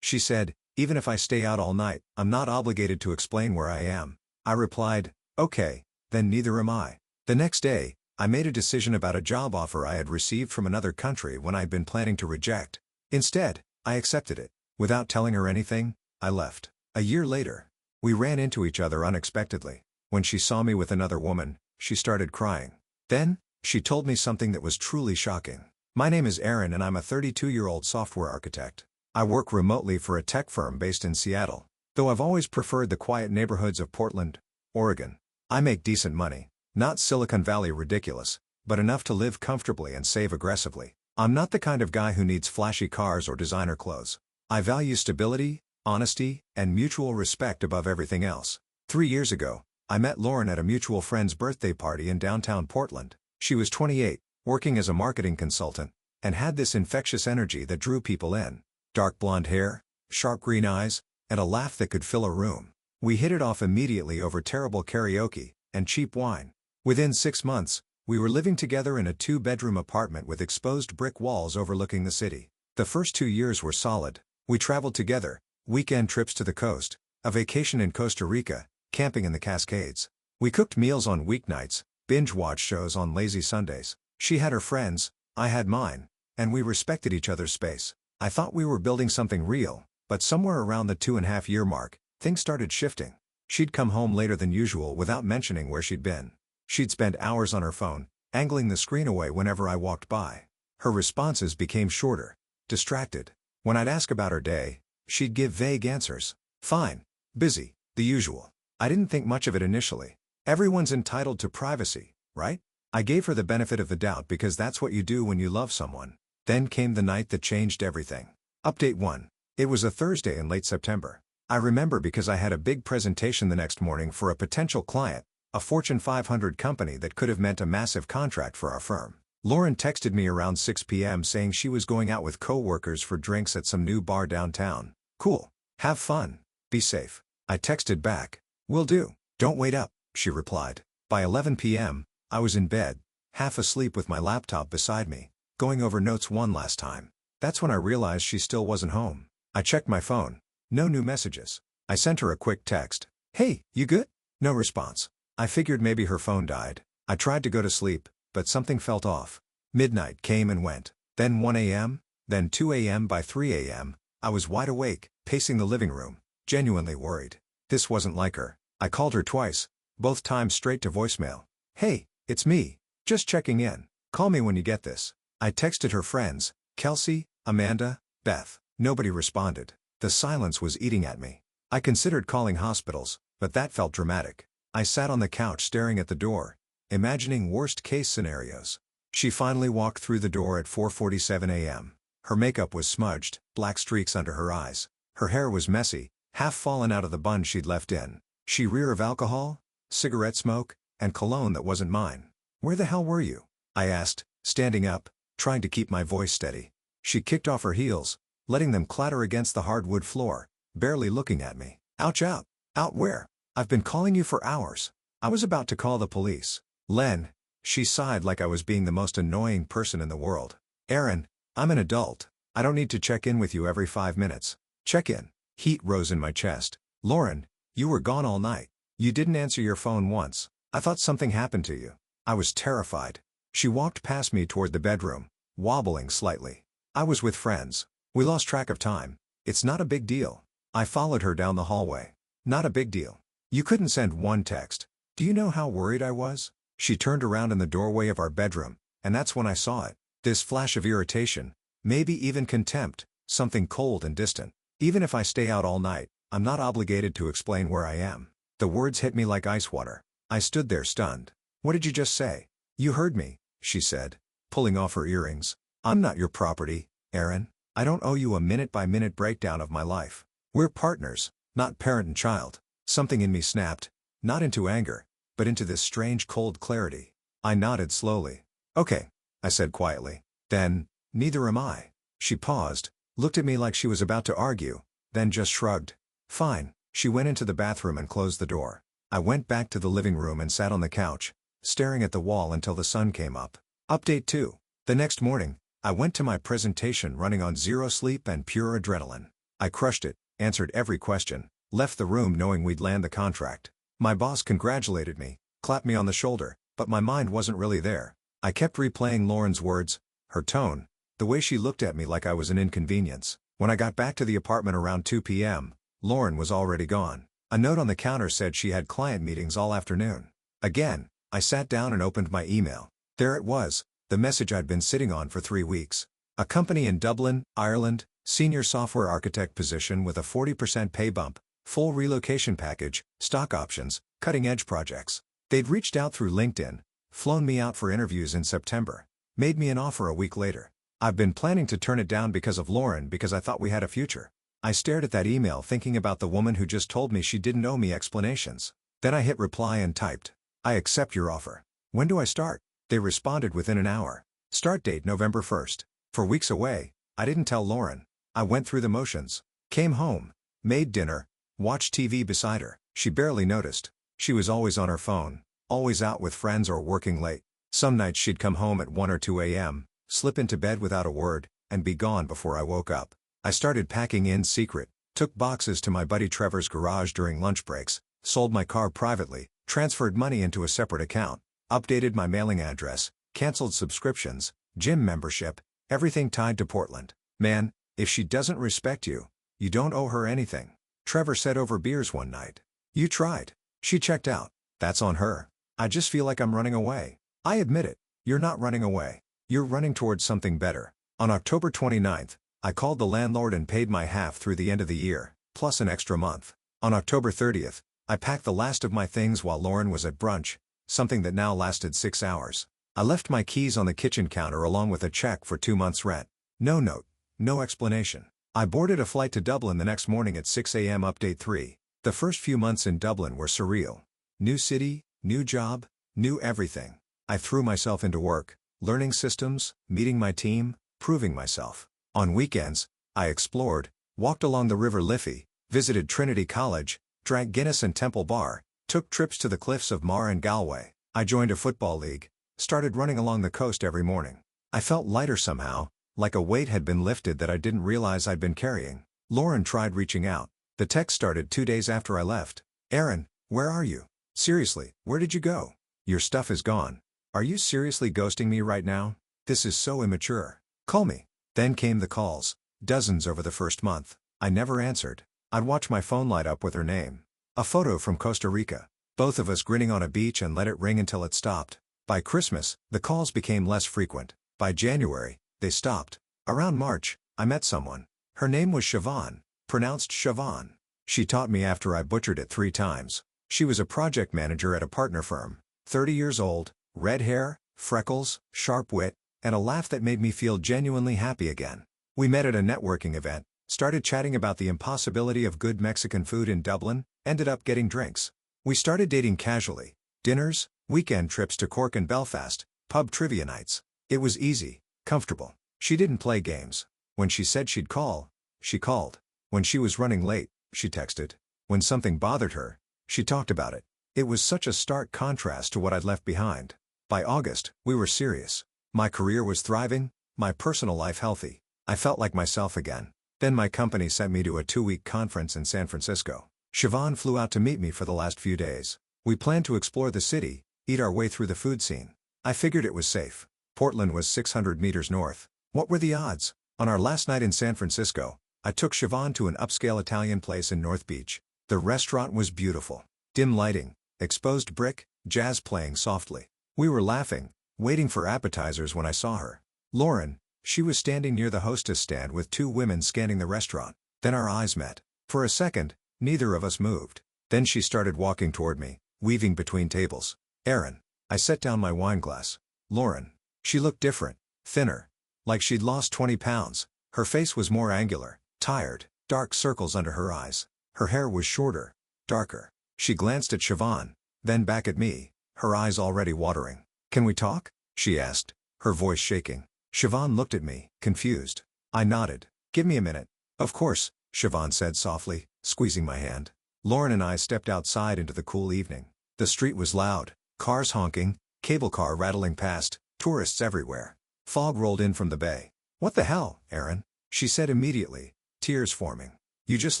She said, "Even if I stay out all night, I'm not obligated to explain where I am." I replied, "Okay, then neither am I." The next day, I made a decision about a job offer I had received from another country when I'd been planning to reject. Instead, I accepted it. Without telling her anything, I left. A year later, we ran into each other unexpectedly. When she saw me with another woman, she started crying. Then, she told me something that was truly shocking. "My name is Aaron and I'm a 32-year-old software architect. I work remotely for a tech firm based in Seattle, though I've always preferred the quiet neighborhoods of Portland, Oregon. I make decent money, not Silicon Valley ridiculous, but enough to live comfortably and save aggressively. I'm not the kind of guy who needs flashy cars or designer clothes. I value stability, honesty, and mutual respect above everything else." 3 years ago, I met Lauren at a mutual friend's birthday party in downtown Portland. She was 28, working as a marketing consultant, and had this infectious energy that drew people in. Dark blonde hair, sharp green eyes, and a laugh that could fill a room. We hit it off immediately over terrible karaoke and cheap wine. Within 6 months, we were living together in a 2-bedroom apartment with exposed brick walls overlooking the city. The first 2 years were solid. We traveled together, weekend trips to the coast, a vacation in Costa Rica, camping in the Cascades. We cooked meals on weeknights, binge-watched shows on lazy Sundays. She had her friends, I had mine, and we respected each other's space. I thought we were building something real, but somewhere around the 2.5-year mark, things started shifting. She'd come home later than usual without mentioning where she'd been. She'd spend hours on her phone, angling the screen away whenever I walked by. Her responses became shorter, distracted. When I'd ask about her day, she'd give vague answers. "Fine. Busy. The usual." I didn't think much of it initially. Everyone's entitled to privacy, right? I gave her the benefit of the doubt because that's what you do when you love someone. Then came the night that changed everything. Update 1. It was a Thursday in late September. I remember because I had a big presentation the next morning for a potential client, a Fortune 500 company that could have meant a massive contract for our firm. Lauren texted me around 6 p.m. saying she was going out with coworkers for drinks at some new bar downtown. "Cool. Have fun. Be safe." I texted back, "Will do. Don't wait up," she replied. By 11 p.m., I was in bed, half asleep with my laptop beside me, going over notes one last time. That's when I realized she still wasn't home. I checked my phone. No new messages. I sent her a quick text. "Hey, you good?" No response. I figured maybe her phone died. I tried to go to sleep, but something felt off. Midnight came and went. Then 1 a.m., then 2 a.m. By 3 a.m., I was wide awake, pacing the living room, genuinely worried. This wasn't like her. I called her twice, both times straight to voicemail. "Hey, it's me. Just checking in. Call me when you get this." I texted her friends, Kelsey, Amanda, Beth. Nobody responded. The silence was eating at me. I considered calling hospitals, but that felt dramatic. I sat on the couch staring at the door, imagining worst-case scenarios. She finally walked through the door at 4:47 a.m. Her makeup was smudged, black streaks under her eyes. Her hair was messy, half fallen out of the bun she'd left in. She reeked of alcohol, cigarette smoke, and cologne that wasn't mine. "Where the hell were you?" I asked, standing up, trying to keep my voice steady. She kicked off her heels, letting them clatter against the hardwood floor, barely looking at me. "Ouch, out. Out where? I've been calling you for hours." I was about to call the police. "Len," she sighed like I was being the most annoying person in the world. "Aaron, I'm an adult. I don't need to check in with you every 5 minutes. Check in." Heat rose in my chest. "Lauren, you were gone all night. You didn't answer your phone once. I thought something happened to you." I was terrified. She walked past me toward the bedroom, wobbling slightly. "I was with friends. We lost track of time. It's not a big deal." I followed her down the hallway. "Not a big deal. You couldn't send one text. Do you know how worried I was?" She turned around in the doorway of our bedroom, and that's when I saw it. This flash of irritation, maybe even contempt, something cold and distant. "Even if I stay out all night, I'm not obligated to explain where I am." The words hit me like ice water. I stood there stunned. "What did you just say?" "You heard me," she said, pulling off her earrings. "I'm not your property, Aaron. I don't owe you a minute-by-minute breakdown of my life. We're partners, not parent and child." Something in me snapped, not into anger, but into this strange cold clarity. I nodded slowly. "Okay," I said quietly. "Then, neither am I." She paused, looked at me like she was about to argue, then just shrugged. "Fine." She went into the bathroom and closed the door. I went back to the living room and sat on the couch, staring at the wall until the sun came up. Update 2. The next morning, I went to my presentation running on zero sleep and pure adrenaline. I crushed it, answered every question, left the room knowing we'd land the contract. My boss congratulated me, clapped me on the shoulder, but my mind wasn't really there. I kept replaying Lauren's words, her tone, the way she looked at me like I was an inconvenience. When I got back to the apartment around 2 p.m., Lauren was already gone. A note on the counter said she had client meetings all afternoon. Again, I sat down and opened my email. There it was, the message I'd been sitting on for 3 weeks. A company in Dublin, Ireland, senior software architect position with a 40% pay bump, full relocation package, stock options, cutting-edge projects. They'd reached out through LinkedIn, flown me out for interviews in September, made me an offer a week later. I've been planning to turn it down because of Lauren because I thought we had a future. I stared at that email thinking about the woman who just told me she didn't owe me explanations. Then I hit reply and typed, "I accept your offer. When do I start?" They responded within an hour. Start date November 1st. For weeks away, I didn't tell Lauren. I went through the motions. Came home, made dinner, watched TV beside her. She barely noticed. She was always on her phone, always out with friends or working late. Some nights she'd come home at 1 or 2 a.m., slip into bed without a word, and be gone before I woke up. I started packing in secret, took boxes to my buddy Trevor's garage during lunch breaks, sold my car privately, transferred money into a separate account, updated my mailing address, canceled subscriptions, gym membership, everything tied to Portland. Man, if she doesn't respect you, you don't owe her anything. Trevor said over beers one night. You tried. She checked out. That's on her. I just feel like I'm running away. I admit it. You're not running away. You're running towards something better. On October 29th, I called the landlord and paid my half through the end of the year, plus an extra month. On October 30th, I packed the last of my things while Lauren was at brunch, something that now lasted 6 hours. I left my keys on the kitchen counter along with a check for 2 months' rent. No note, no explanation. I boarded a flight to Dublin the next morning at 6 a.m. Update 3. The first few months in Dublin were surreal. New city, new job, new everything. I threw myself into work, learning systems, meeting my team, proving myself. On weekends, I explored, walked along the River Liffey, visited Trinity College, drank Guinness and Temple Bar, took trips to the cliffs of Mar and Galway. I joined a football league, started running along the coast every morning. I felt lighter somehow, like a weight had been lifted that I didn't realize I'd been carrying. Lauren tried reaching out. The text started 2 days after I left. Aaron, where are you? Seriously, where did you go? Your stuff is gone. Are you seriously ghosting me right now? This is so immature. Call me. Then came the calls, dozens over the first month. I never answered. I'd watch my phone light up with her name. A photo from Costa Rica. Both of us grinning on a beach and let it ring until it stopped. By Christmas, the calls became less frequent. By January, they stopped. Around March, I met someone. Her name was Siobhan, pronounced Siobhan. She taught me after I butchered it 3 times. She was a project manager at a partner firm. 30 years old, red hair, freckles, sharp wit, and a laugh that made me feel genuinely happy again. We met at a networking event, started chatting about the impossibility of good Mexican food in Dublin, ended up getting drinks. We started dating casually. Dinners, weekend trips to Cork and Belfast, pub trivia nights. It was easy, comfortable. She didn't play games. When she said she'd call, she called. When she was running late, she texted. When something bothered her, she talked about it. It was such a stark contrast to what I'd left behind. By August, we were serious. My career was thriving, my personal life healthy. I felt like myself again. Then my company sent me to a 2-week conference in San Francisco. Siobhan flew out to meet me for the last few days. We planned to explore the city, eat our way through the food scene. I figured it was safe. Portland was 600 meters north. What were the odds? On our last night in San Francisco, I took Siobhan to an upscale Italian place in North Beach. The restaurant was beautiful. Dim lighting, exposed brick, jazz playing softly. We were laughing, waiting for appetizers when I saw her. Lauren, she was standing near the hostess stand with 2 women scanning the restaurant. Then our eyes met. For a second, neither of us moved. Then she started walking toward me, weaving between tables. Aaron. I set down my wine glass. Lauren. She looked different, thinner. Like she'd lost 20 pounds. Her face was more angular, tired, dark circles under her eyes. Her hair was shorter, darker. She glanced at Siobhan, then back at me, her eyes already watering. Can we talk? She asked, her voice shaking. Siobhan looked at me, confused. I nodded. Give me a minute. Of course, Siobhan said softly, squeezing my hand. Lauren and I stepped outside into the cool evening. The street was loud, cars honking, cable car rattling past, tourists everywhere. Fog rolled in from the bay. What the hell, Aaron? She said immediately, tears forming. You just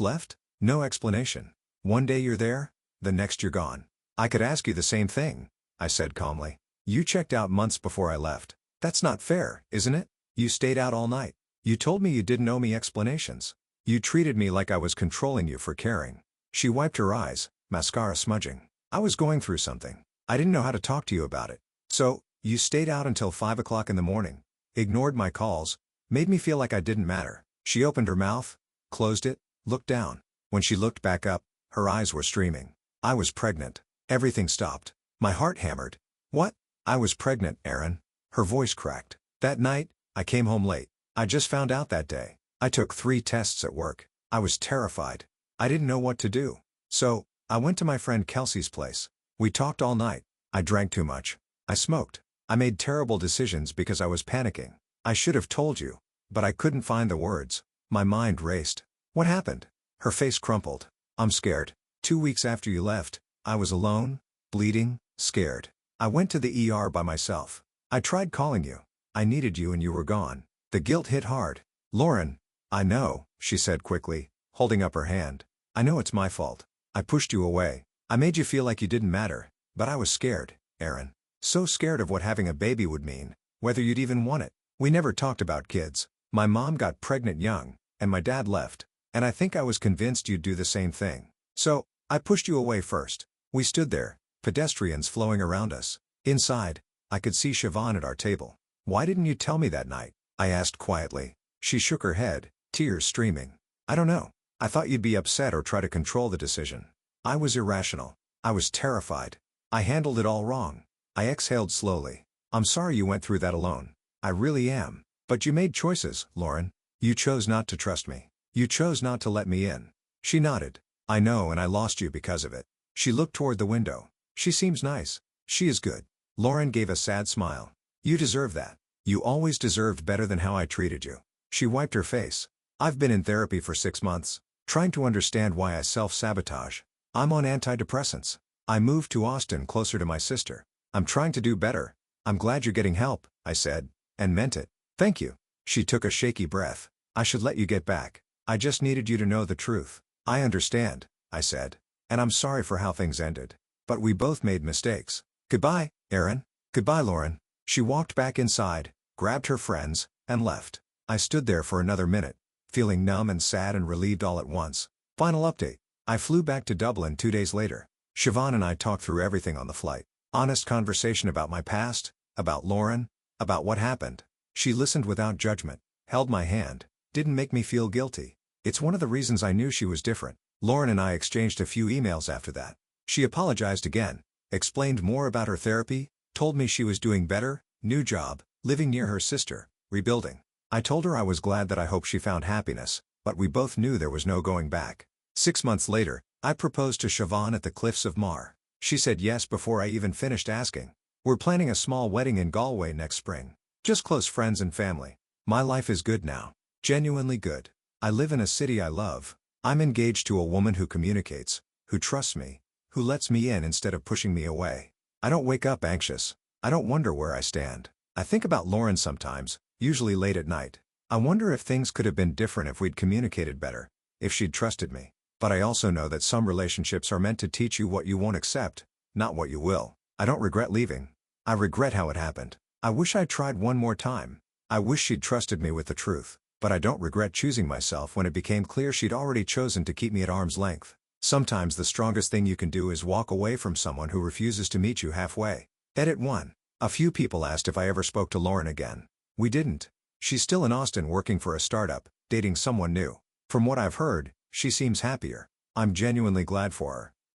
left? No explanation. One day you're there, the next you're gone. I could ask you the same thing, I said calmly. You checked out months before I left. That's not fair, isn't it? You stayed out all night. You told me you didn't owe me explanations. You treated me like I was controlling you for caring. She wiped her eyes, mascara smudging. I was going through something. I didn't know how to talk to you about it. So, you stayed out until 5 o'clock in the morning, ignored my calls, made me feel like I didn't matter. She opened her mouth, closed it, looked down. When she looked back up, her eyes were streaming. I was pregnant. Everything stopped. My heart hammered. What? I was pregnant, Aaron. Her voice cracked. That night, I came home late. I just found out that day. I took 3 tests at work. I was terrified. I didn't know what to do. So, I went to my friend Kelsey's place. We talked all night. I drank too much. I smoked. I made terrible decisions because I was panicking. I should have told you, but I couldn't find the words. My mind raced. What happened? Her face crumpled. I'm scared. 2 weeks after you left, I was alone, bleeding, scared. I went to the ER by myself. I tried calling you. I needed you and you were gone. The guilt hit hard. Lauren, I know, she said quickly, holding up her hand. I know it's my fault. I pushed you away. I made you feel like you didn't matter, but I was scared, Aaron. So scared of what having a baby would mean, whether you'd even want it. We never talked about kids. My mom got pregnant young, and my dad left, and I think I was convinced you'd do the same thing. So, I pushed you away first. We stood there, pedestrians flowing around us. Inside, I could see Siobhan at our table. Why didn't you tell me that night? I asked quietly. She shook her head, tears streaming. I don't know. I thought you'd be upset or try to control the decision. I was irrational. I was terrified. I handled it all wrong. I exhaled slowly. I'm sorry you went through that alone. I really am. But you made choices, Lauren. You chose not to trust me. You chose not to let me in. She nodded. I know, and I lost you because of it. She looked toward the window. She seems nice. She is good. Lauren gave a sad smile. You deserve that. You always deserved better than how I treated you. She wiped her face. I've been in therapy for 6 months, trying to understand why I self-sabotage. I'm on antidepressants. I moved to Austin closer to my sister. I'm trying to do better. I'm glad you're getting help, I said, and meant it. Thank you. She took a shaky breath. I should let you get back. I just needed you to know the truth. I understand, I said. And I'm sorry for how things ended. But we both made mistakes. Goodbye, Aaron. Goodbye, Lauren. She walked back inside, grabbed her friends, and left. I stood there for another minute, feeling numb and sad and relieved all at once. Final update. I flew back to Dublin 2 days later. Siobhan and I talked through everything on the flight. Honest conversation about my past, about Lauren, about what happened. She listened without judgment, held my hand, didn't make me feel guilty. It's one of the reasons I knew she was different. Lauren and I exchanged a few emails after that. She apologized again, explained more about her therapy, told me she was doing better, new job, living near her sister, rebuilding. I told her I was glad that I hoped she found happiness, but we both knew there was no going back. 6 months later, I proposed to Siobhan at the Cliffs of Moher. She said yes before I even finished asking. We're planning a small wedding in Galway next spring. Just close friends and family. My life is good now. Genuinely good. I live in a city I love. I'm engaged to a woman who communicates, who trusts me, who lets me in instead of pushing me away. I don't wake up anxious. I don't wonder where I stand. I think about Lauren sometimes, usually late at night. I wonder if things could have been different if we'd communicated better, if she'd trusted me. But I also know that some relationships are meant to teach you what you won't accept, not what you will. I don't regret leaving. I regret how it happened. I wish I'd tried one more time. I wish she'd trusted me with the truth. But I don't regret choosing myself when it became clear she'd already chosen to keep me at arm's length. Sometimes the strongest thing you can do is walk away from someone who refuses to meet you halfway. Edit 1. A few people asked if I ever spoke to Lauren again. We didn't. She's still in Austin working for a startup, dating someone new. From what I've heard, she seems happier. I'm genuinely glad for her.